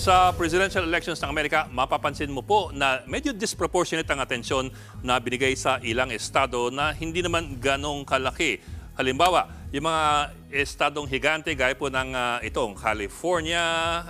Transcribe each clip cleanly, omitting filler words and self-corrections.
Sa presidential elections ng Amerika, mapapansin mo po na medyo disproportionate ang atensyon na binigay sa ilang estado na hindi naman ganong kalaki. Halimbawa, yung mga estadong higante gaya po ng itong California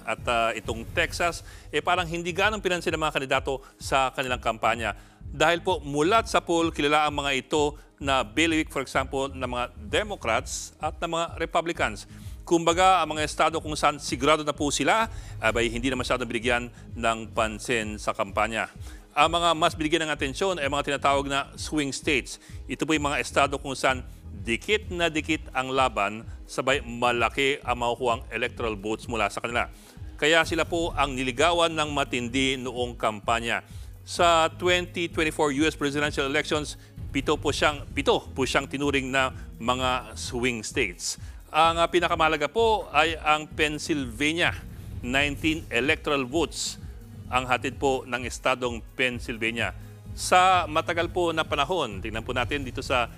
at itong Texas, parang hindi ganong pinansin ng mga kandidato sa kanilang kampanya. Dahil po mulat sa poll, kilala ang mga ito na bailiwick, for example, ng mga Democrats at ng mga Republicans. Kumbaga, ang mga estado kung saan sigurado na po sila, abay hindi na masyadong binigyan ng pansin sa kampanya. Ang mga mas binigyan ng atensyon ay mga tinatawag na swing states. Ito po yung mga estado kung saan dikit na dikit ang laban, sabay malaki ang makukuhang electoral votes mula sa kanila. Kaya sila po ang niligawan ng matindi noong kampanya. Sa 2024 US presidential elections, pito po siyang tinuring na mga swing states. Ang pinakamahalaga po ay ang Pennsylvania. 19 electoral votes ang hatid po ng estadong Pennsylvania. Sa matagal po na panahon, tingnan po natin dito sa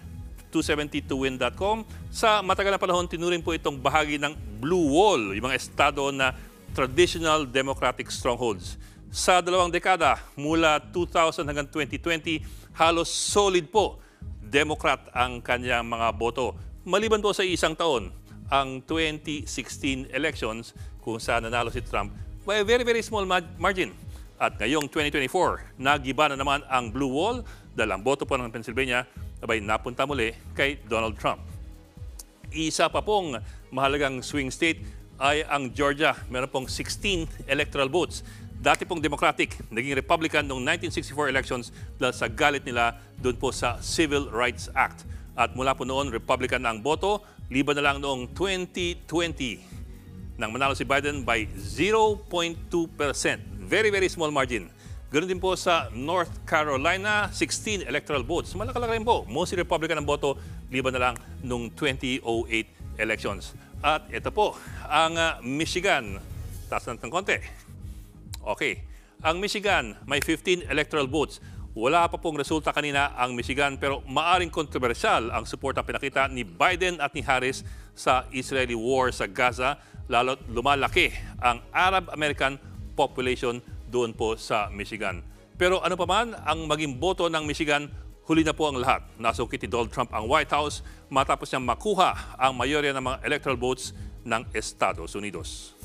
270towin.com, sa matagal na panahon, tinuring po itong bahagi ng Blue Wall, yung mga estado na traditional democratic strongholds. Sa 2 dekada, mula 2000 hanggang 2020, halos solid po Democrat ang kanyang mga boto. Maliban po sa isang taon, ang 2016 elections kung saan nanalo si Trump by a very, very small margin. At ngayong 2024, nagiba na naman ang Blue Wall dahil ang boto po ng Pennsylvania abay napunta muli kay Donald Trump. Isa pa pong mahalagang swing state ay ang Georgia. Meron pong 16 electoral votes. Dati pong Democratic, naging Republican noong 1964 elections dahil sa galit nila doon po sa Civil Rights Act. At mula po noon, Republican na ang boto, liban na lang noong 2020 nang manalo si Biden by 0.2%. Very, very small margin. Ganoon din po sa North Carolina, 16 electoral votes. Malaki rin po. Mostly Republican ang boto, liban na lang noong 2008 elections. At ito po, ang Michigan. Taas natin ng konti. Okay. Ang Michigan, may 15 electoral votes. Wala pa pong resulta kanina ang Michigan pero maaring kontrobersyal ang suporta pinakita ni Biden at ni Harris sa Israeli war sa Gaza, lalo't lumalaki ang Arab-American population doon po sa Michigan. Pero ano pa man ang maging boto ng Michigan, huli na po ang lahat. Nasungkit ni Donald Trump ang White House matapos niyang makuha ang mayorya ng mga electoral votes ng Estados Unidos.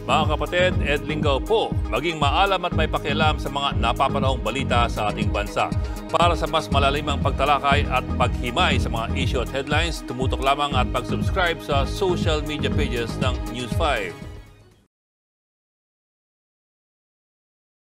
Mga kapatid, Ed Lingaw po, maging maalam at may pakialam sa mga napapanahong balita sa ating bansa. Para sa mas malalimang pagtalakay at paghimay sa mga issue at headlines, tumutok lamang at pag-subscribe sa social media pages ng News 5.